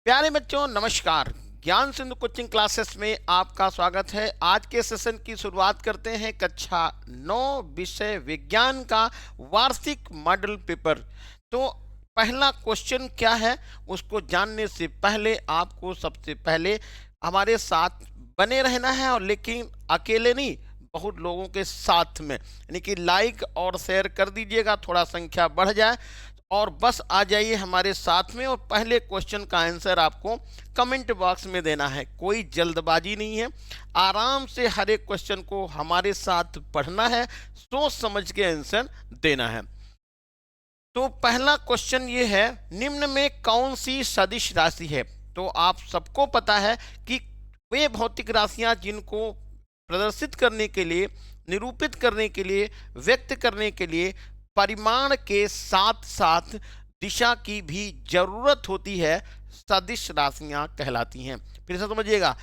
प्यारे बच्चों नमस्कार। ज्ञान सिंधु कोचिंग क्लासेस में आपका स्वागत है। आज के सेशन की शुरुआत करते हैं कक्षा 9 विषय विज्ञान का वार्षिक मॉडल पेपर। तो पहला क्वेश्चन क्या है उसको जानने से पहले आपको सबसे पहले हमारे साथ बने रहना है, और लेकिन अकेले नहीं, बहुत लोगों के साथ में, यानी कि लाइक और शेयर कर दीजिएगा, थोड़ा संख्या बढ़ जाए और बस आ जाइए हमारे साथ में। और पहले क्वेश्चन का आंसर आपको कमेंट बॉक्स में देना है। कोई जल्दबाजी नहीं है, आराम से हर एक क्वेश्चन को हमारे साथ पढ़ना है, सोच समझ के आंसर देना है। तो पहला क्वेश्चन ये है, निम्न में कौन सी सदिश राशि है? तो आप सबको पता है कि वे भौतिक राशियां जिनको प्रदर्शित करने के लिए, निरूपित करने के लिए, व्यक्त करने के लिए परिमाण के साथ साथ दिशा की भी जरूरत होती है, सदिश राशियां कहलाती हैं। फिर से समझिएगा,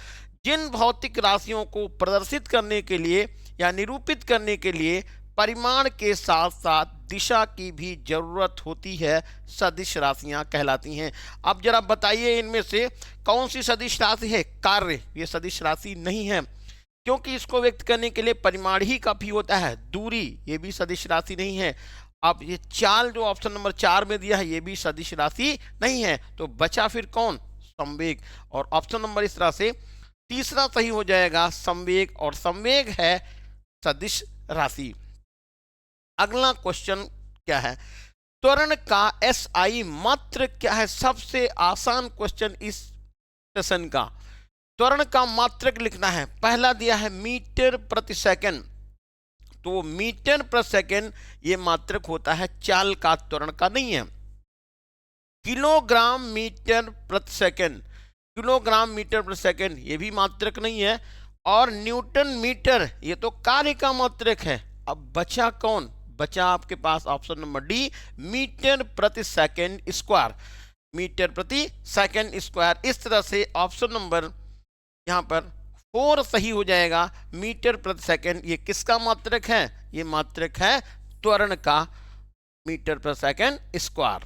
जिन भौतिक राशियों को प्रदर्शित करने के लिए या निरूपित करने के लिए परिमाण के साथ साथ दिशा की भी जरूरत होती है, सदिश राशियां कहलाती हैं। अब जरा बताइए, इनमें से कौन सी सदिश राशि है? कार्य ये सदिश राशि नहीं है, क्योंकि इसको व्यक्त करने के लिए परिमाण ही काफी होता है। दूरी ये भी सदिश राशि नहीं है। अब ये चाल जो ऑप्शन नंबर 4 में दिया है ये भी सदिश राशि नहीं है। तो बचा फिर कौन? संवेग। और ऑप्शन नंबर इस तरह से तीसरा सही हो जाएगा, संवेग, और संवेग है सदिश राशि। अगला क्वेश्चन क्या है? त्वरण का SI मात्रक क्या है? सबसे आसान क्वेश्चन इस सेशन का। त्वरण का मात्रक लिखना है। पहला दिया है मीटर प्रति सेकंड, तो मीटर प्रति सेकंड ये मात्रक होता है, चाल का, त्वरण का नहीं है। किलोग्राम मीटर प्रति सेकंड, किलोग्राम मीटर प्रति सेकंड ये भी मात्रक नहीं है। और न्यूटन मीटर ये तो कार्य का मात्रक है। अब बचा कौन? बचा आपके पास ऑप्शन नंबर डी, मीटर प्रति सेकंड स्क्वायर, मीटर प्रति सेकंड स्क्वायर। इस तरह से ऑप्शन नंबर यहाँ पर 4 सही हो जाएगा। मीटर प्रति सेकंड ये किसका मात्रक है? ये मात्रक है त्वरण का, मीटर प्रति सेकंड स्क्वायर।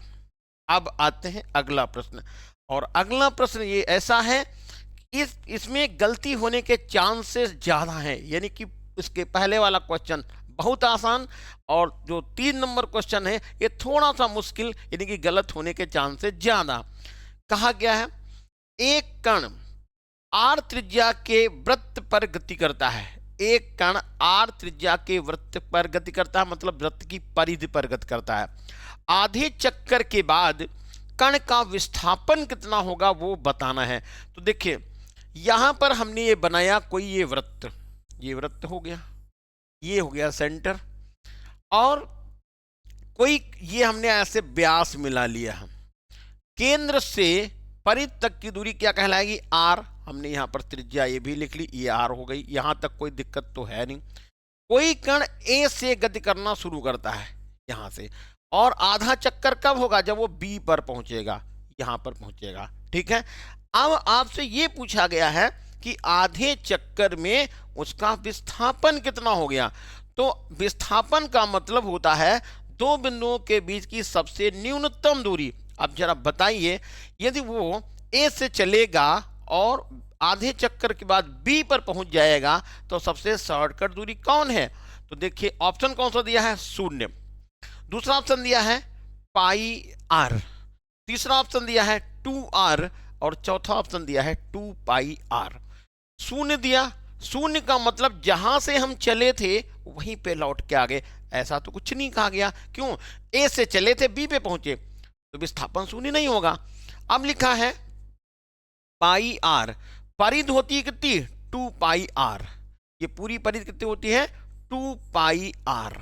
अब आते हैं अगला प्रश्न, और अगला प्रश्न ये ऐसा है, इसमें गलती होने के चांसेस ज्यादा हैं, यानी कि इसके पहले वाला क्वेश्चन बहुत आसान और जो 3 नंबर क्वेश्चन है ये थोड़ा सा मुश्किल, यानी कि गलत होने के चांसेस ज्यादा। कहा गया है एक कण आर त्रिज्या के वृत्त पर गति करता है। एक कण आर त्रिज्या के वृत्त पर गति करता है, मतलब वृत्त की परिधि पर गति करता है। आधे चक्कर के बाद कण का विस्थापन कितना होगा वो बताना है। तो देखिए यहां पर हमने ये बनाया कोई ये वृत्त हो गया, ये हो गया सेंटर, और कोई ये हमने ऐसे व्यास मिला लिया है। केंद्र से परिधि तक की दूरी क्या कहलाएगी? आर। हमने यहाँ पर त्रिज्या ये भी लिख ली, ये आर हो गई। यहां तक कोई दिक्कत तो है नहीं। कोई कण ए से गति करना शुरू करता है यहां से, और आधा चक्कर कब होगा? जब वो बी पर पहुंचेगा, यहां पर पहुंचेगा। ठीक है। अब आपसे ये पूछा गया है कि आधे चक्कर में उसका विस्थापन कितना हो गया। तो विस्थापन का मतलब होता है दो बिंदुओं के बीच की सबसे न्यूनतम दूरी। अब जरा बताइए, यदि वो ए से चलेगा और आधे चक्कर के बाद बी पर पहुंच जाएगा तो सबसे शॉर्टकट दूरी कौन है? तो देखिए ऑप्शन कौन सा दिया है? 0। दूसरा ऑप्शन दिया है पाई आर, तीसरा ऑप्शन दिया है 2r, और चौथा ऑप्शन दिया है 2 पाई आर। 0 दिया, 0 का मतलब जहां से हम चले थे वहीं पे लौट के आ गए, ऐसा तो कुछ नहीं कहा गया। क्यों? ए से चले थे बी पे पहुंचे, तो विस्थापन 0 नहीं होगा। अब लिखा है पाई आर, परिधि होती है कितनी? 2 पाई आर। ये पूरी परिधि कितनी होती है? 2 पाई आर।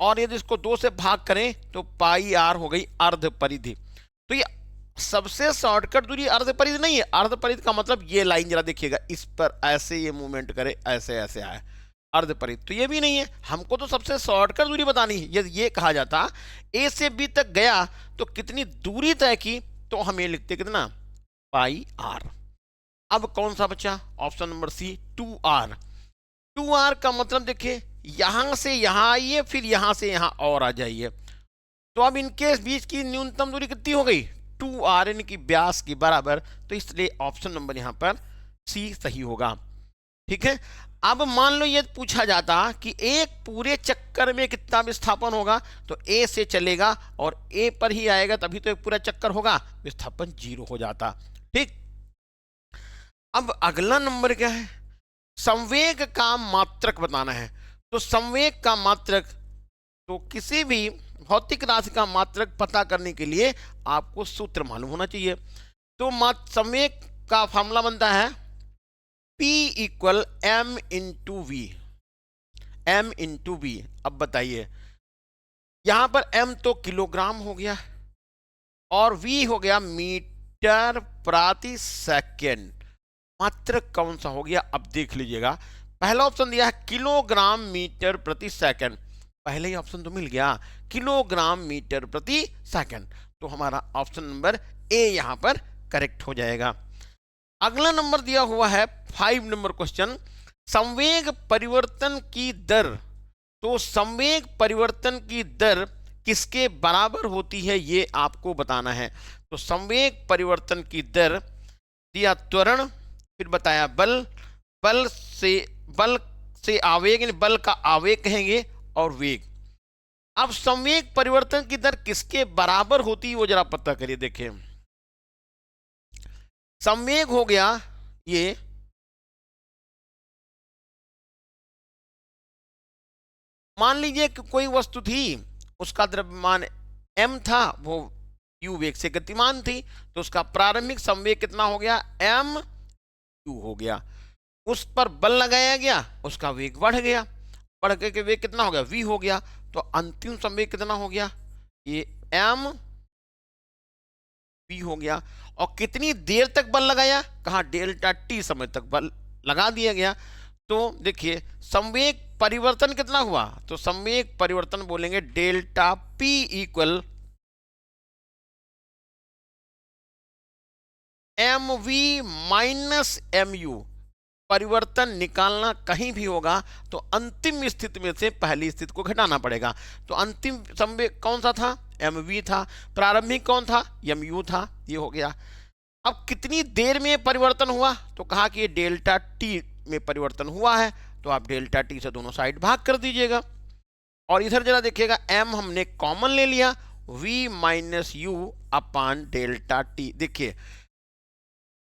और यदि इसको 2 से भाग करें तो पाई आर हो गई अर्ध परिधि। तो ये सबसे शॉर्टकट दूरी अर्ध परिधि नहीं है। अर्ध परिधि का मतलब ये लाइन जरा देखिएगा, इस पर ऐसे ये मूवमेंट करे, ऐसे ऐसे आए, अर्ध परिधि तो ये भी नहीं है। हमको तो सबसे शॉर्टकट दूरी बतानी है। यदि ये कहा जाता ए से बी तक गया तो कितनी दूरी तय की, तो हम ये लिखते कितना? पाई आर। अब कौन सा बचा? ऑप्शन नंबर सी, 2r। 2r का मतलब देखिए यहां से यहां आइए, फिर यहां से यहां और आ जाइए, तो अब इनके बीच की न्यूनतम दूरी कितनी हो गई? 2r यानी कि व्यास के बराबर, तो इसलिए ऑप्शन नंबर यहाँ पर सी सही होगा। ठीक है, अब मान लो ये पूछा जाता कि एक पूरे चक्कर में कितना विस्थापन होगा, तो ए से चलेगा और ए पर ही आएगा, तभी तो एक पूरा चक्कर होगा, विस्थापन 0 हो जाता। ठीक, अब अगला नंबर क्या है, संवेग का मात्रक बताना है। तो संवेग का मात्रक, तो किसी भी भौतिक राशि का मात्रक पता करने के लिए आपको सूत्र मालूम होना चाहिए। तो संवेग का फॉर्मूला बनता है P equal m into v, m into v. अब बताइए, यहां पर m तो किलोग्राम हो गया और v हो गया मीटर प्रति सेकेंड। मात्रक कौन सा हो गया, अब देख लीजिएगा। पहला ऑप्शन दिया है किलोग्राम मीटर प्रति सेकेंड, पहले ही ऑप्शन तो मिल गया किलोग्राम मीटर प्रति सेकेंड, तो हमारा ऑप्शन नंबर ए यहां पर करेक्ट हो जाएगा। अगला नंबर दिया हुआ है 5 नंबर क्वेश्चन, संवेग परिवर्तन की दर। तो संवेग परिवर्तन की दर किसके बराबर होती है, ये आपको बताना है। तो संवेग परिवर्तन की दर दिया त्वरण, फिर बताया बल, बल से आवेग, यानी बल का आवेग कहेंगे, और वेग। अब संवेग परिवर्तन की दर किसके बराबर होती है वो जरा पता करिए। देखिए, संवेग हो गया ये, मान लीजिए कि कोई वस्तु थी, उसका द्रव्यमान m था, वो u वेग से गतिमान थी, तो उसका प्रारंभिक संवेग कितना हो गया, m u हो गया। उस पर बल लगाया गया, उसका वेग बढ़ गया, बढ़ के वेग कितना हो गया, v हो गया। तो अंतिम संवेग कितना हो गया, ये m v हो गया। और कितनी देर तक बल लगाया, कहा डेल्टा t समय तक बल लगा दिया गया। तो देखिए संवेग परिवर्तन कितना हुआ, तो संवेग परिवर्तन बोलेंगे delta p equal mv minus mu। परिवर्तन निकालना कहीं भी होगा तो अंतिम स्थिति में से पहली स्थिति को घटाना पड़ेगा। तो अंतिम संवेग कौन सा था, mv था, प्रारंभिक कौन था, mu था, ये हो गया। अब कितनी देर में परिवर्तन हुआ, तो कहा कि ये डेल्टा t में परिवर्तन हुआ है, तो आप डेल्टा t से दोनों साइड भाग कर दीजिएगा। और इधर जरा देखिएगा, m हमने कॉमन ले लिया, v minus you upon delta t। देखिए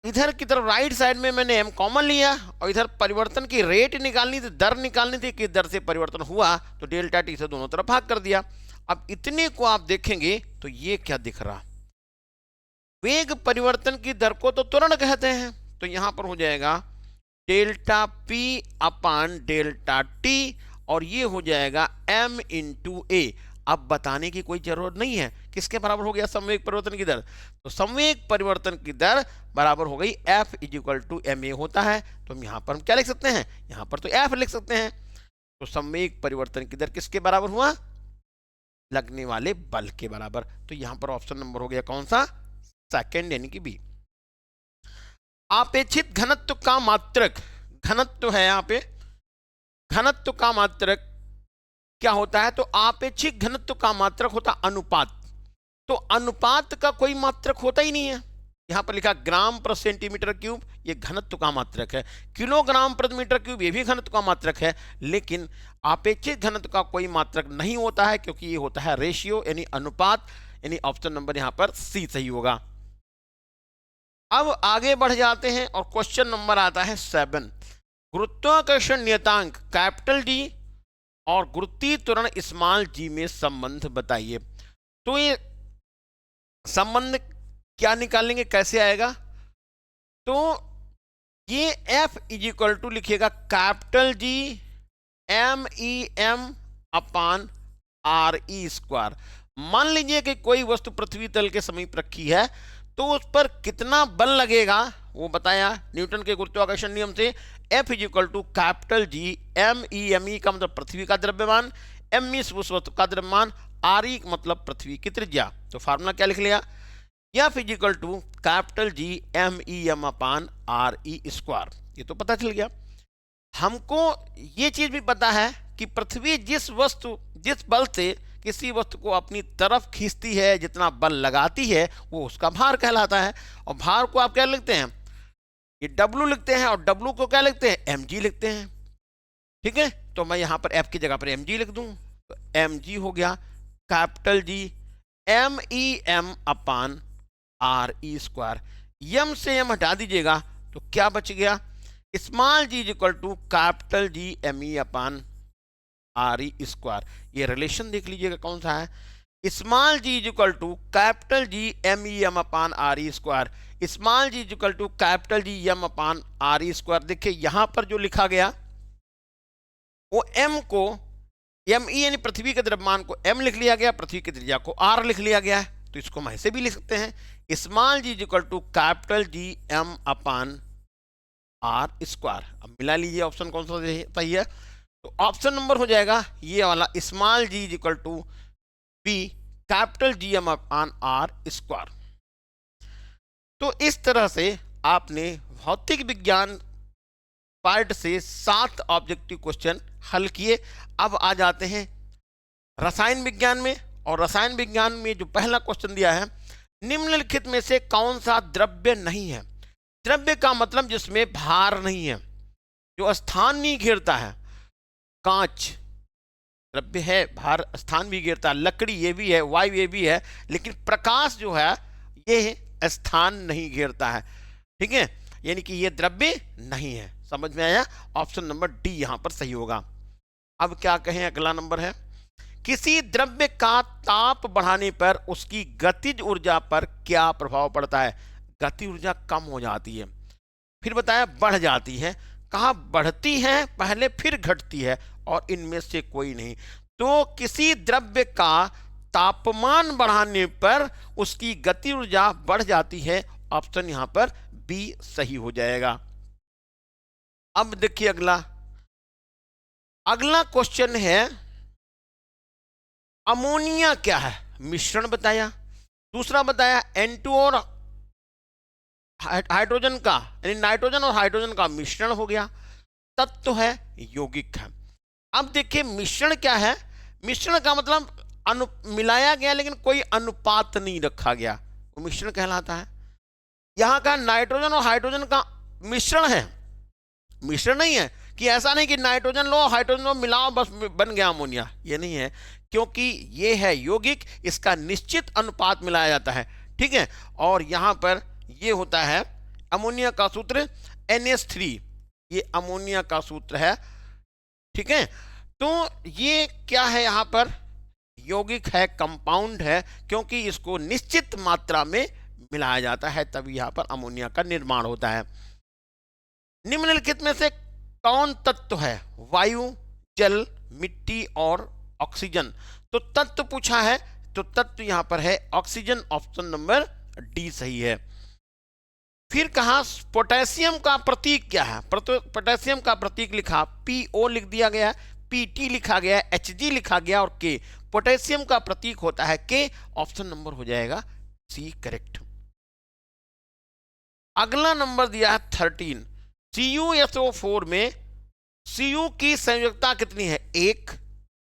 इधर की तरफ राइट साइड में मैंने m कॉमन लिया, और इधर परिवर्तन की रेट निकालनी थी, दर निकालनी थी, किस दर से परिवर्तन हुआ, तो डेल्टा t से दोनों तरफ भाग कर दिया। अब इतने को आप देखेंगे तो ये क्या दिख रहा, वेग परिवर्तन की दर को तो त्वरण कहते हैं, तो यहां पर हो जाएगा डेल्टा p अपान डेल्टा t, और ये हो जाएगा m इंटू ए। अब बताने की कोई जरूरत नहीं है, किसके बराबर हो गया संवेग परिवर्तन की दर, तो संवेग परिवर्तन की दर बराबर हो गई F इक्वल टू ma होता है। तो हम यहाँ पर हम क्या लिख सकते हैं, यहाँ पर तो F लिख सकते हैं। तो संवेग परिवर्तन की दर किसके बराबर हुआ, लगने वाले बल के बराबर। तो यहाँ पर ऑप्शन नंबर हो गया कौन सा, सेकेंड यानी कि बी। आपेक्षित घनत्व का मात्रक, घनत्व है यहाँ पे, घनत्व का मात्रक क्या होता है, तो आपेक्षिक घनत्व का मात्रक होता अनुपात। तो अनुपात का कोई मात्रक होता ही नहीं है, यहां पर लिखा ग्राम पर सेंटीमीटर क्यूब, ये घनत्व का मात्रक है। किलोग्राम प्रति मीटर क्यूब, ये भी घनत्व का मात्रक है, लेकिन आपेक्षिक घनत्व का कोई मात्रक नहीं होता है, क्योंकि ये होता है रेशियो यानी अनुपात, यानी ऑप्शन नंबर यहां पर सी सही होगा। अब आगे बढ़ जाते हैं और क्वेश्चन नंबर आता है 7। गुरुत्वाकर्षण नियतांक कैपिटल डी और गुरुत्वीय त्वरण स्मॉल जी में संबंध बताइए। तो ये संबंध क्या निकालेंगे, कैसे आएगा, तो ये F इक्वल टू लिखिएगा capital G MEM upon RE square. मान लीजिए कि कोई वस्तु पृथ्वी तल के समीप रखी है, तो उस पर कितना बल लगेगा वो बताया न्यूटन के गुरुत्वाकर्षण नियम से। F equal to capital G MEME का मतलब पृथ्वी का द्रव्यमान, ME उस वस्तु का द्रव्यमान, RE मतलब पृथ्वी की त्रिज्या। तो फार्मूला क्या लिख लिया, F equal to capital G MEM upon RE square. ये तो पता चल गया। हमको ये चीज भी पता है कि पृथ्वी जिस बल से किसी वस्तु को अपनी तरफ खींचती है, जितना बल लगाती है वो उसका भार कहलाता है। और भार को आप क्या लिखते हैं, ये W लिखते हैं, और W को क्या लिखते हैं, mg लिखते हैं। ठीक है, तो मैं यहाँ पर F की जगह पर mg लिख दूं, तो mg हो गया capital G MEM upon RE²। M से यम हटा दीजिएगा तो क्या बच गया, small g is equal to capital G ME upon RE²। ये रिलेशन देख लीजिएगा कौन सा है, small g is equal to capital G MEM upon RE²। Small g is equal to capital G M upon RE²। देखिए यहां पर जो लिखा गया वो m को ME यानी पृथ्वी के द्रव्यमान को m लिख लिया गया, पृथ्वी की त्रिज्या को r लिख लिया गया है, तो इसको हम ऐसे भी लिख सकते हैं, small g is equal to capital G M upon R²। अब मिला लीजिए ऑप्शन कौन सा सही है, तो ऑप्शन नंबर हो जाएगा ये वाला, small g is equal to B capital G M upon R²। तो इस तरह से आपने भौतिक विज्ञान पार्ट से 7 ऑब्जेक्टिव क्वेश्चन हल किए। अब आ जाते हैं रसायन विज्ञान में, और रसायन विज्ञान में जो पहला क्वेश्चन दिया है, निम्नलिखित में से कौन सा द्रव्य नहीं है। द्रव्य का मतलब जिसमें भार नहीं है, जो स्थान नहीं घेरता है। कांच द्रव्य है, भार स्थान भी घेरता है, लकड़ी ये भी है, वायु ये भी है, लेकिन प्रकाश जो है ये स्थान नहीं घेरता है। ठीक है, यानी कि ये द्रव्य नहीं है। समझ में आया, ऑप्शन नंबर डी यहां पर सही होगा। अब क्या कहें, अगला नंबर है, किसी द्रव्य का ताप बढ़ाने पर उसकी गतिज ऊर्जा पर क्या प्रभाव पड़ता है। गति ऊर्जा कम हो जाती है, फिर बताया बढ़ जाती है, कहा बढ़ती है पहले फिर घटती है, और इनमें से कोई नहीं। तो किसी द्रव्य का तापमान बढ़ाने पर उसकी गति ऊर्जा बढ़ जाती है, ऑप्शन यहां पर बी सही हो जाएगा। अब देखिए अगला क्वेश्चन है, अमोनिया क्या है, मिश्रण बताया। दूसरा बताया N2 और हाइड्रोजन का, यानी नाइट्रोजन और हाइड्रोजन का मिश्रण हो गया, तत्व है यौगिक है। अब देखिए मिश्रण क्या है, मिश्रण का मतलब मिलाया गया लेकिन कोई अनुपात नहीं रखा गया, वो मिश्रण कहलाता है। यहां का नाइट्रोजन और हाइड्रोजन का मिश्रण है, मिश्रण नहीं है कि ऐसा नहीं कि नाइट्रोजन लो हाइड्रोजन लो मिलाओ बस बन गया अमोनिया, ये नहीं है, क्योंकि ये है यौगिक, इसका निश्चित अनुपात मिलाया जाता है। ठीक है, और यहां पर ये होता है अमोनिया का सूत्र NH3, ये अमोनिया का सूत्र है। ठीक है, तो ये क्या है, यहां पर यौगिक है, कंपाउंड है, क्योंकि इसको निश्चित मात्रा में मिलाया जाता है, तभी यहां पर अमोनिया का निर्माण होता है। निम्नलिखित में से कौन तत्व है, वायु, जल, मिट्टी और ऑक्सीजन। तो तत्व पूछा है, तो तत्व यहां पर है ऑक्सीजन, ऑप्शन नंबर डी सही है। फिर कहा पोटेशियम का प्रतीक क्या है, पोटेशियम का प्रतीक लिखा PO लिख दिया गया, PT लिखा गया, Hg लिखा गया और K। पोटेशियम का प्रतीक होता है K, ऑप्शन नंबर हो जाएगा सी करेक्ट। अगला नंबर दिया है 13, CuSO4 में Cu की संयोजकता कितनी है, 1,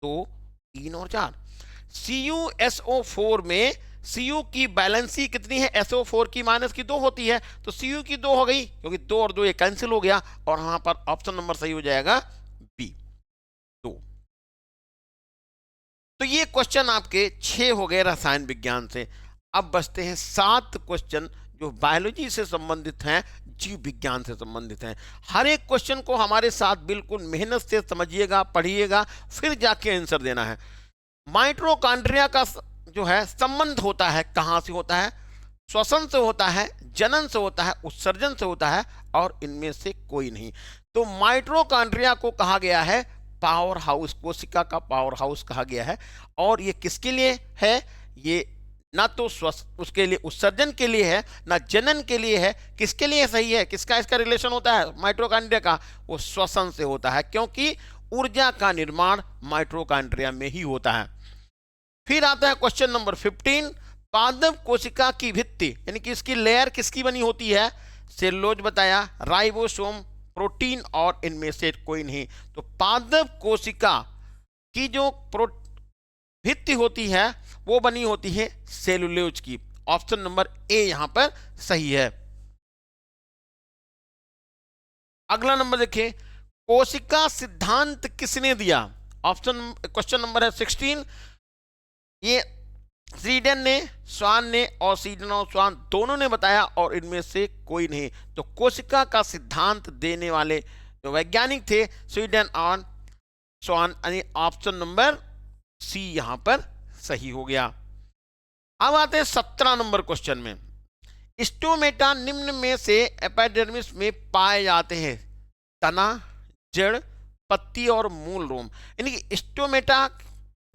2, 3 और 4। CuSO4 में Cu की बैलेंसी कितनी है, SO4 की माइनस की 2 होती है, तो Cu की 2 हो गई, क्योंकि 2 और 2 ये कैंसिल हो गया, और वहां पर ऑप्शन नंबर सही हो जाएगा बी 2। तो ये क्वेश्चन आपके 6 हो गए रसायन विज्ञान से। अब बचते हैं 7 क्वेश्चन जो बायोलॉजी से संबंधित हैं, जीव विज्ञान से संबंधित हैं। हर एक क्वेश्चन को हमारे साथ बिल्कुल मेहनत से समझिएगा, पढ़िएगा, फिर जाके आंसर देना है। माइटोकॉन्ड्रिया का जो है संबंध होता है, कहां से होता है, श्वसन से होता है, जनन से होता है, उत्सर्जन से होता है, और इनमें से कोई नहीं। तो माइटोकॉन्ड्रिया को कहा गया है पावर हाउस, कोशिका का पावर हाउस कहा गया है। और ये किसके लिए है, ये ना तो उसके लिए उत्सर्जन के लिए है, ना जनन के लिए है। किसके लिए सही है, किसका इसका रिलेशन होता है माइटोकॉन्ड्रिया का, वो श्वसन से होता है, क्योंकि ऊर्जा का निर्माण माइटोकॉन्ड्रिया में ही होता है। फिर आता है क्वेश्चन नंबर 15, पादप कोशिका की भित्ति यानी कि इसकी लेयर किसकी बनी होती है, सेलुलोज बताया, राइबोसोम, प्रोटीन और इनमें से कोई नहीं। तो पादप कोशिका की जो भित्ति होती है वो बनी होती है सेलुलोज की। ऑप्शन नंबर ए यहां पर सही है। अगला नंबर देखिए, कोशिका सिद्धांत किसने दिया? ऑप्शन क्वेश्चन नंबर है 16। ये स्वीडन ने, स्वान ने, और स्वीडन और स्वान दोनों ने बताया और इनमें से कोई नहीं। तो कोशिका का सिद्धांत देने वाले जो वैज्ञानिक थे स्वीडन और स्वान, यानी ऑप्शन नंबर सी यहां पर सही हो गया। अब आते हैं 17 नंबर क्वेश्चन में। स्टोमेटा निम्न में से एपिडर्मिस में पाए जाते हैं? तना, जड़, पत्ती और मूल रोम। यानी कि स्टोमेटा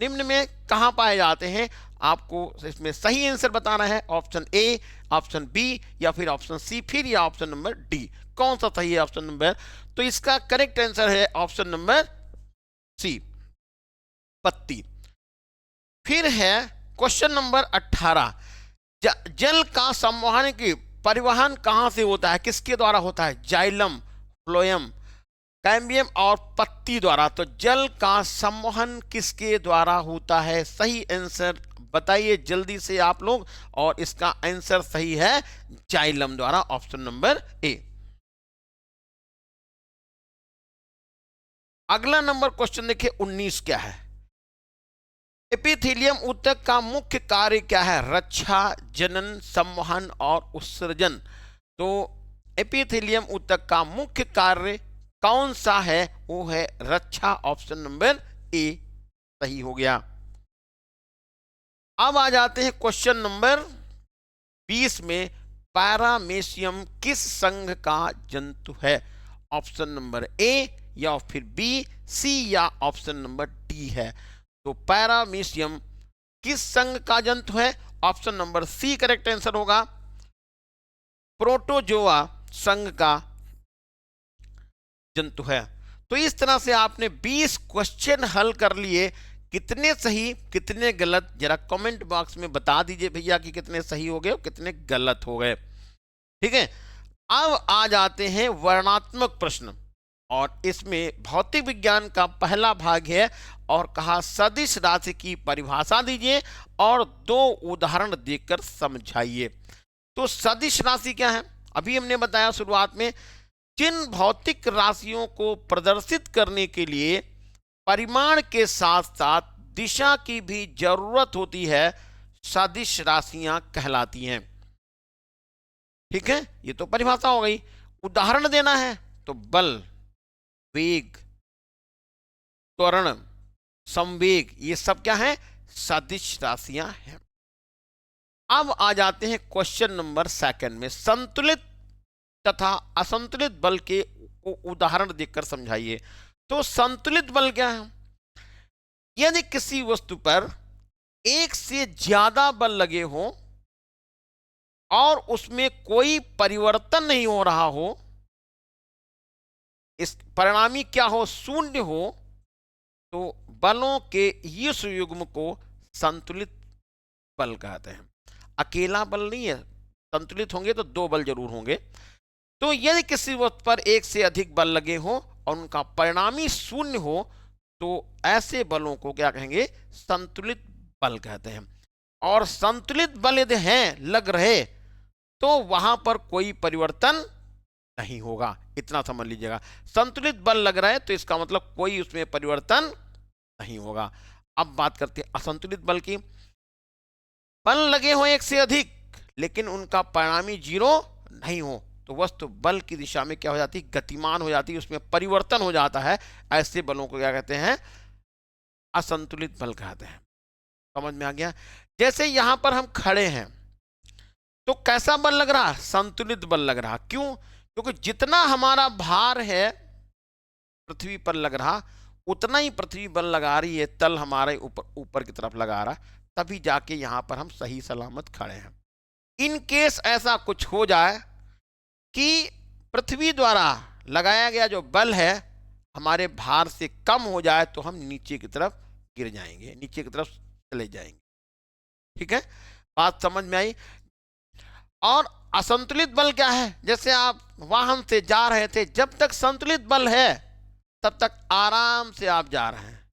निम्न में कहां पाए जाते हैं? आपको इसमें सही आंसर बताना है। ऑप्शन ए, ऑप्शन बी, या फिर ऑप्शन सी, फिर या ऑप्शन नंबर डी। कौन सा सही है ऑप्शन नंबर? तो इसका करेक्ट आंसर है ऑप्शन नंबर सी, पत्ती। फिर है क्वेश्चन नंबर 18। जल का संवहन की परिवहन कहां से होता है? किसके द्वारा होता है? जाइलम, फ्लोएम, कैम्बियम और पत्ती द्वारा। तो जल का संवहन किसके द्वारा होता है? सही आंसर बताइए जल्दी से आप लोग। और इसका आंसर सही है जाइलम द्वारा, ऑप्शन नंबर ए। अगला नंबर क्वेश्चन देखिए 19 क्या है? एपिथेलियम ऊतक का मुख्य कार्य क्या है? रक्षा, जनन, संवहन और उत्सर्जन। तो एपिथेलियम ऊतक का मुख्य कार्य कौन सा है? वो है रक्षा, ऑप्शन नंबर ए सही हो गया। अब आ जाते हैं क्वेश्चन नंबर 20 में। पैरामेशियम किस संघ का जंतु है? ऑप्शन नंबर ए, या फिर बी, सी, या ऑप्शन नंबर डी है। तो पैरामेशियम किस संघ का जंतु है? Option number C correct answer होगा। प्रोटोजोआ संघ का जंतु है। तो इस तरह से आपने 20 क्वेश्चन हल कर लिए। कितने सही कितने गलत जरा कमेंट बॉक्स में बता दीजिए भैया कि कितने सही हो गए और कितने गलत हो गए। ठीक है, अब आ जाते हैं वर्णात्मक प्रश्न, और इसमें भौतिक विज्ञान का पहला भाग है। और कहा सदिश राशि की परिभाषा दीजिए और 2 उदाहरण देकर समझाइए। तो सदिश राशि क्या है? अभी हमने बताया शुरुआत में, जिन भौतिक राशियों को प्रदर्शित करने के लिए परिमाण के साथ साथ दिशा की भी जरूरत होती है, सदिश राशियां कहलाती हैं। ठीक है, ये तो परिभाषा हो गई। उदाहरण देना है तो बल, वेग, त्वरण, संवेग, ये सब क्या है? सदिश राशियां हैं। अब आ जाते हैं क्वेश्चन नंबर 2 में। संतुलित तथा असंतुलित बल के उदाहरण देकर समझाइए। तो संतुलित बल क्या है? यदि किसी वस्तु पर एक से ज्यादा बल लगे हो और उसमें कोई परिवर्तन नहीं हो रहा हो, इस परिणामी क्या हो? शून्य हो, तो बलों के इस युग्म को संतुलित बल कहते हैं। अकेला बल नहीं है, संतुलित होंगे तो 2 बल जरूर होंगे। तो यदि किसी वस्तु पर एक से अधिक बल लगे हो और उनका परिणामी शून्य हो, तो ऐसे बलों को क्या कहेंगे? संतुलित बल कहते हैं। और संतुलित बल यदि हैं, लग रहे, तो वहां पर कोई परिवर्तन नहीं होगा। इतना समझ लीजिएगा। संतुलित बल लग रहा है तो इसका मतलब कोई उसमें परिवर्तन नहीं होगा। अब बात करते हैं असंतुलित बल की। बल लगे हो एक से अधिक, लेकिन उनका परिणामी 0 नहीं हो, तो वस्तु बल की दिशा में क्या हो जाती है? गतिमान हो जाती है, उसमें परिवर्तन हो जाता है। ऐसे बलों को क्या कहते हैं? असंतुलित बल कहते हैं। समझ में आ गया? जैसे यहां पर हम खड़े हैं तो कैसा बल लग रहा? संतुलित बल लग रहा। क्यों? क्योंकि जितना हमारा भार है पृथ्वी पर लग रहा, उतना ही पृथ्वी बल लगा रही है, तल हमारे ऊपर की तरफ लगा रहा, तभी जाके यहां पर हम सही सलामत खड़े हैं। इन केस ऐसा कुछ हो जाए कि पृथ्वी द्वारा लगाया गया जो बल है हमारे भार से कम हो जाए, तो हम नीचे की तरफ गिर जाएंगे, नीचे की तरफ चले जाएंगे। ठीक है, बात समझ में आई? और असंतुलित बल क्या है? जैसे आप वाहन से जा रहे थे, जब तक संतुलित बल है तब तक आराम से आप जा रहे हैं,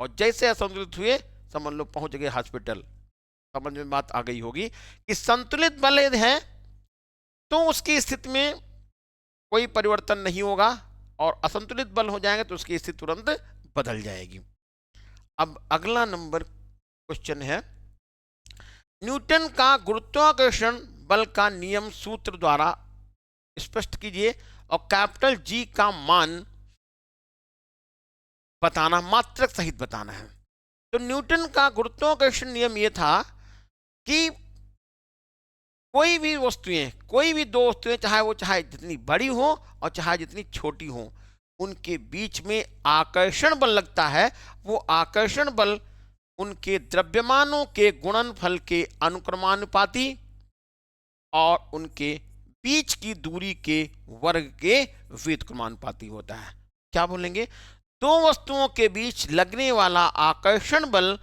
और जैसे असंतुलित हुए समझ लो पहुंच गए हॉस्पिटल। समझ में बात आ गई होगी कि संतुलित बल यदि है तो उसकी स्थिति में कोई परिवर्तन नहीं होगा, और असंतुलित बल हो जाएगा तो उसकी स्थिति तुरंत बदल जाएगी। अब अगला नंबर क्वेश्चन है, न्यूटन का गुरुत्वाकर्षण बल का नियम सूत्र द्वारा स्पष्ट कीजिए और कैपिटल जी का मान बताना, मात्रक सहित बताना है। तो न्यूटन का गुरुत्वाकर्षण नियम यह था कि कोई भी वस्तुएं, कोई भी दो वस्तुएं, चाहे जितनी बड़ी हो और चाहे जितनी छोटी हो, उनके बीच में आकर्षण बल लगता है। वो आकर्षण बल उनके द्रव्यमानों के गुणनफल के अनुक्रमानुपाती और उनके बीच की दूरी के वर्ग के व्युत्क्रमानुपाती होता है। क्या बोलेंगे? दो वस्तुओं के बीच लगने वाला आकर्षण बल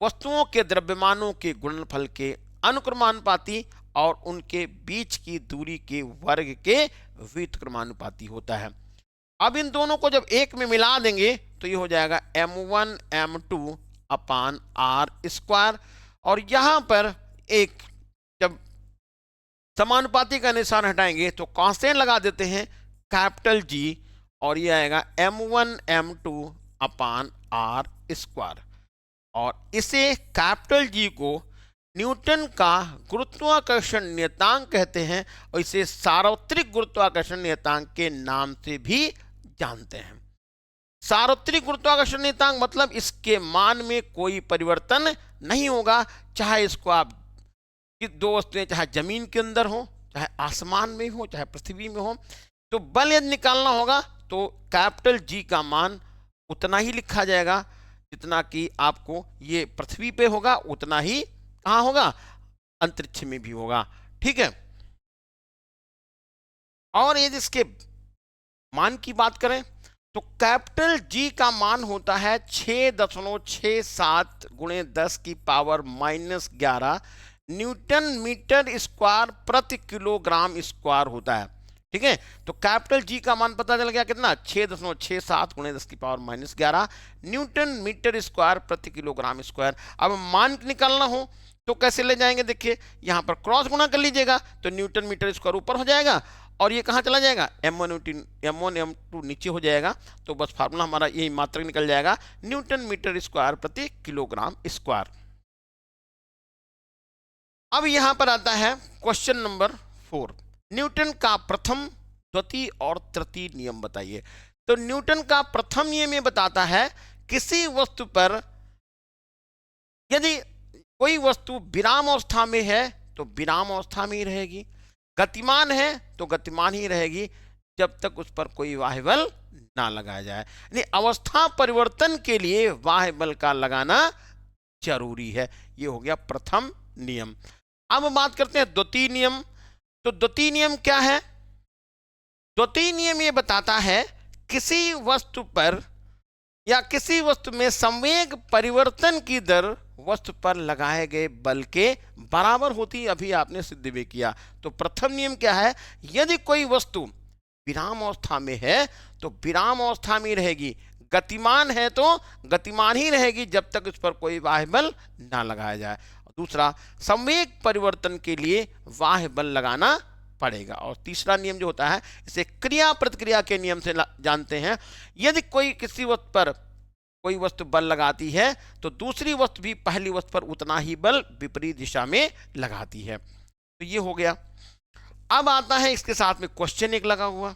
वस्तुओं के द्रव्यमानों के गुणनफल के अनुक्रमानुपाती और उनके बीच की दूरी के वर्ग के व्युत्क्रमानुपाती होता है। अब इन दोनों को जब एक में मिला देंगे तो ये हो जाएगा m1 m2 upon R square, और यहां पर एक जब समानुपाती का निशान हटाएंगे तो कांस्टेंट लगा देते हैं कैपिटल जी, और ये आएगा m1 m2 upon R square. और इसे कैपिटल जी को न्यूटन का गुरुत्वाकर्षण नियतांक कहते हैं, और इसे सार्वत्रिक गुरुत्वाकर्षण नियतांक के नाम से भी जानते हैं। सार्वत्रिक गुरुत्वाकर्षण नियतांक मतलब इसके मान में कोई परिवर्तन नहीं होगा, चाहे इसको आप दो वस्तुएं चाहे जमीन के अंदर हो, चाहे आसमान में हो, चाहे पृथ्वी में हो, तो बल यदि निकालना होगा तो कैपिटल जी का मान उतना ही लिखा जाएगा जितना कि आपको ये पृथ्वी पे होगा, उतना ही कहां होगा? अंतरिक्ष में भी होगा। ठीक है। और यदि इसके मान की बात करें तो कैपिटल जी का मान होता है 6.67 गुणे 10 की पावर -11 न्यूटन मीटर स्क्वायर प्रति किलोग्राम स्क्वायर होता है। ठीक है। तो कैपिटल जी का मान पता चल गया कितना? 6.67 गुणे 10 की पावर -11 न्यूटन मीटर स्क्वायर प्रति किलोग्राम स्क्वायर। अब मान निकालना हो तो कैसे ले जाएंगे? देखिए यहां पर क्रॉस गुणा कर लीजिएगा तो न्यूटन मीटर स्क्वायर ऊपर हो जाएगा, और ये कहां चला जाएगा? m1 m2 नीचे हो जाएगा। तो बस फार्मूला हमारा यही मात्रक निकल जाएगा, न्यूटन मीटर स्क्वायर प्रति किलोग्राम स्क्वायर। अब यहां पर आता है क्वेश्चन नंबर 4, न्यूटन का प्रथम, द्वितीय और तृतीय नियम बताइए। तो न्यूटन का प्रथम नियम ये बताता है किसी वस्तु पर यदि कोई वस्तु विराम अवस्था में है तो विराम अवस्था में ही रहेगी, गतिमान है तो गतिमान ही रहेगी जब तक उस पर कोई बाह्य बल ना लगाया जाए। यानी अवस्था परिवर्तन के लिए बाह्य बल का लगाना जरूरी है। ये हो गया प्रथम नियम। अब बात करते हैं द्वितीय नियम। तो द्वितीय नियम क्या है? द्वितीय नियम ये बताता है किसी वस्तु पर या किसी वस्तु में संवेग परिवर्तन की दर वस्तु पर लगाए गए बल के बराबर होती है। अभी आपने सिद्ध भी किया। तो प्रथम नियम क्या है? यदि कोई वस्तु विराम अवस्था में है तो विराम अवस्था में रहेगी, गतिमान है तो गतिमान ही रहेगी जब तक उस पर कोई बाह्य बल ना लगाया जाए। दूसरा, संवेग परिवर्तन के लिए बाह्य बल लगाना पड़ेगा। और तीसरा नियम जो होता है इसे क्रिया प्रतिक्रिया के नियम से जानते हैं। यदि कोई किसी वस्तु पर कोई वस्तु बल लगाती है तो दूसरी वस्तु भी पहली वस्तु पर उतना ही बल विपरीत दिशा में लगाती है। तो ये हो गया। अब आता है इसके साथ में क्वेश्चन एक लगा हुआ,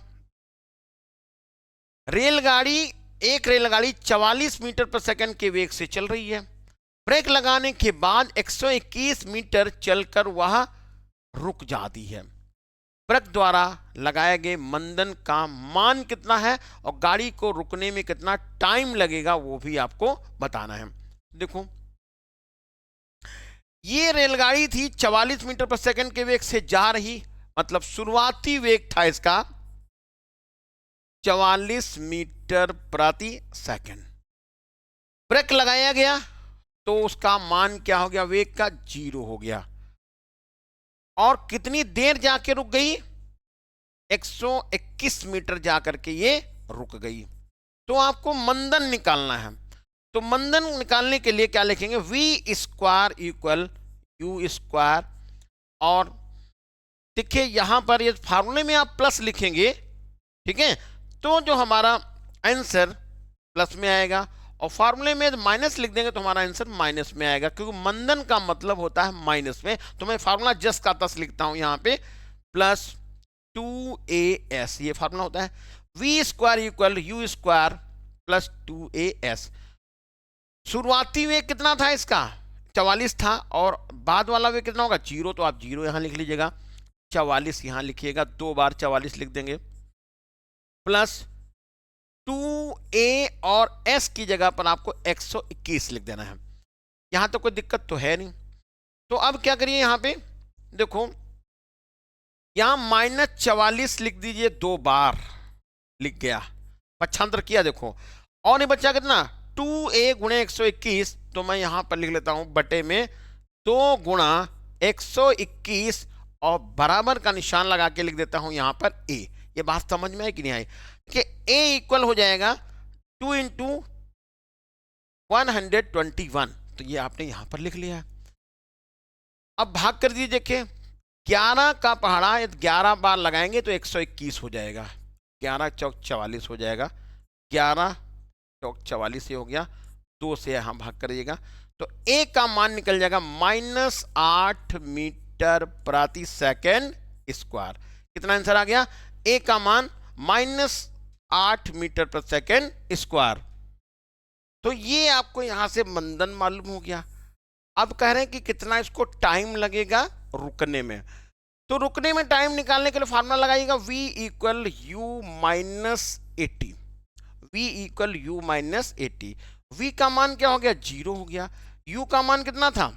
एक रेलगाड़ी 44 मीटर पर सेकंड के वेग से चल रही है। ब्रेक लगाने के बाद 121 मीटर चलकर वह रुक जाती है। ब्रेक द्वारा लगाए गए मंदन का मान कितना है और गाड़ी को रुकने में कितना टाइम लगेगा वो भी आपको बताना है। देखो ये रेलगाड़ी थी 44 मीटर पर सेकंड के वेग से जा रही, मतलब शुरुआती वेग था इसका 44 मीटर प्रति सेकंड। ब्रेक लगाया गया तो उसका मान क्या हो गया? वेग का 0 हो गया। और कितनी देर जाके रुक गई? 121 मीटर जाकर के ये रुक गई। तो आपको मंदन निकालना है। तो मंदन निकालने के लिए क्या लिखेंगे, v square equal u square, और देखिए यहां पर ये फार्मूले में आप प्लस लिखेंगे, ठीक है, तो जो हमारा आंसर प्लस में आएगा, और फार्मूले में माइनस लिख देंगे तो हमारा आंसर माइनस में आएगा, क्योंकि मंदन का मतलब होता है माइनस में। तो मैं फार्मूला जस्ट का तस लिखता हूं यहाँ पे, प्लस 2as, ये फार्मूला होता है v square equal u square plus 2as। शुरुआती में कितना था इसका, 44 था, और बाद वाला वे कितना होगा, 0, तो आप 0 यहां लिख लीजिएगा, 44 यहां लिखिएगा, 2 बार 44 लिख देंगे, प्लस 2a और s की जगह पर आपको 121 लिख देना है। यहां तो कोई दिक्कत तो है नहीं। तो अब क्या करिए, यहां पे देखो, यहां -44 लिख दीजिए, 2 बार लिख गया, पक्षांतर किया देखो, और ये बच्चा कितना 2a गुणे 121, तो मैं यहां पर लिख लेता हूं बटे में 2 गुणा 121 और बराबर का निशान लगा के लिख देता हूं यहां पर a। ये बात समझ में आई कि नहीं आई, कि a इक्वल हो जाएगा 2 इंटू 121, तो ये आपने यहां पर लिख लिया। अब भाग कर दीजिए, देखिए 11 का पहाड़ा 11 बार लगाएंगे तो 121 हो जाएगा, 11 चौक 44 हो जाएगा, 11 चौक 44 ये हो गया, 2 से यहां भाग करिएगा तो a का मान निकल जाएगा -8 मीटर प्रति सेकेंड स्क्वायर। कितना आंसर आ गया, a का मान -8 मीटर प्रति सेकेंड स्क्वायर। तो ये आपको यहां से मंदन मालूम हो गया। अब कह रहे हैं कि कितना इसको टाइम लगेगा रुकने में, तो रुकने में टाइम निकालने के लिए फार्मूला लगाइएगा v equal u minus 80, v equal u minus 80। v का मान क्या हो गया, 0 हो गया, u का मान कितना था,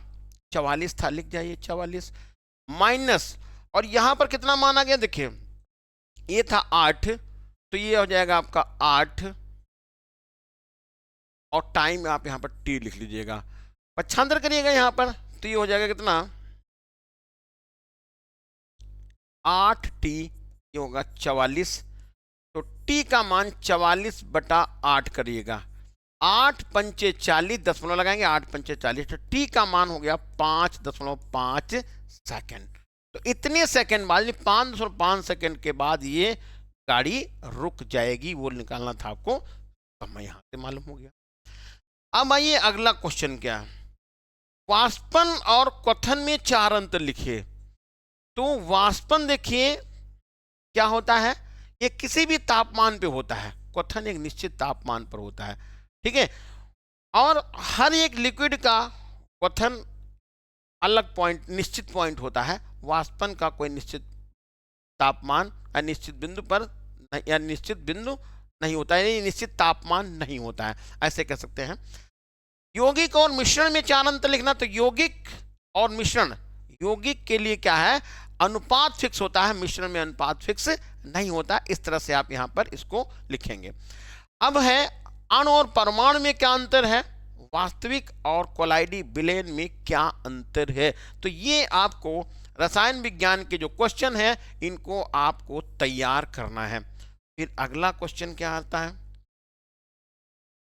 44 था, लिख जाइए 44, माइनस, और यहां पर कितना मान आ गया, देखिए ये था 8, तो ये हो जाएगा आपका 8, और टाइम आप यहां पर t लिख लीजिएगा, पक्षांतर करिएगा यहां पर, तो ये हो जाएगा कितना 8t, ये होगा 44, तो t का मान 44 बटा 8 करिएगा, 8 पंचे 40, दशमलव लगाएंगे, 8 पंचे 40, तो t का मान हो गया 5.5 सेकेंड। तो इतने सेकेंड बाद, 5.5 सेकेंड के बाद ये गाड़ी रुक जाएगी, वो निकालना था आपको, समय यहां से मालूम हो गया। अब आइए अगला क्वेश्चन क्या है, वाष्पन और क्वथन में 4 अंतर लिखिए। तो वाष्पन देखिए क्या होता है, ये किसी भी तापमान पे होता है, क्वथन एक निश्चित तापमान पर होता है, ठीक है, और हर एक लिक्विड का क्वथन अलग पॉइंट, निश्चित पॉइंट होता है, वाष्पन का कोई निश्चित तापमान या निश्चित बिंदु पर या निश्चित बिंदु नहीं होता है, निश्चित तापमान नहीं होता है, ऐसे कह सकते हैं। यौगिक और मिश्रण में 4 अंतर लिखना, तो यौगिक और मिश्रण, यौगिक के लिए क्या है, अनुपात फिक्स होता है, मिश्रण में अनुपात फिक्स नहीं होता, इस तरह से आप यहां पर इसको लिखेंगे। अब है अणु और परमाणु में क्या अंतर है, वास्तविक और कोलाइडी विलयन में क्या अंतर है। तो ये आपको रसायन विज्ञान के जो क्वेश्चन है इनको आपको तैयार करना है। फिर अगला क्वेश्चन क्या आता है,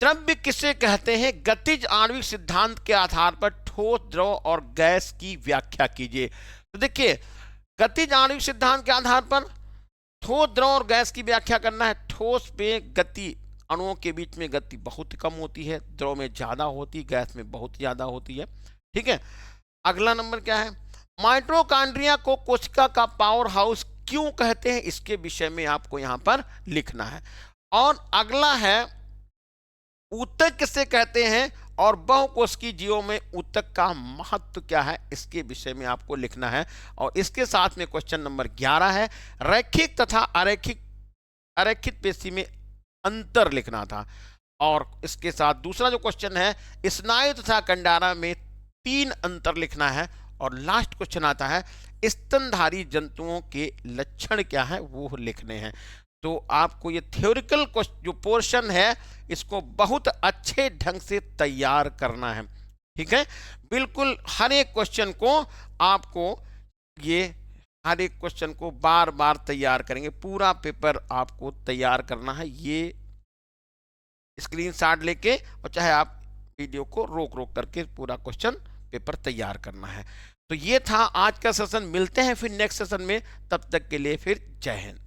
द्रव्य किसे कहते हैं, गतिज आणविक सिद्धांत के आधार पर ठोस, द्रव और गैस की व्याख्या कीजिए। तो देखिए गतिज आणविक सिद्धांत के आधार पर ठोस, द्रव और गैस की व्याख्या करना है। ठोस पे गति, अणुओं के बीच में गति बहुत कम होती है, द्रव में ज्यादा होती है, गैस में बहुत ज्यादा होती है, ठीक है। अगला नंबर क्या है, माइटोकॉन्ड्रिया को कोशिका का पावर हाउस क्यों कहते हैं, इसके विषय में आपको यहां पर लिखना है। और अगला है ऊतक किसे कहते हैं और बहुकोशिकीय जीवों में ऊतक का महत्व क्या है, इसके विषय में आपको लिखना है। और इसके साथ में क्वेश्चन नंबर 11 है, रैखिक तथा अरैखिक पेशी में अंतर लिखना था। और इसके साथ दूसरा जो क्वेश्चन है, स्नायु तथा कंडारा में 3 अंतर लिखना है। और लास्ट क्वेश्चन आता है, स्तनधारी जंतुओं के लक्षण क्या है वो लिखने हैं। तो आपको ये थ्योरिकल जो पोर्शन है इसको बहुत अच्छे ढंग से तैयार करना है, ठीक है। बिल्कुल हर एक क्वेश्चन को आपको हर एक क्वेश्चन को बार बार तैयार करेंगे, पूरा पेपर आपको तैयार करना है। ये स्क्रीनशॉट लेके और चाहे आप वीडियो को रोक रोक करके पूरा क्वेश्चन पेपर तैयार करना है। तो ये था आज का सेशन, मिलते हैं फिर नेक्स्ट सेशन में, तब तक के लिए फिर जय हिंद।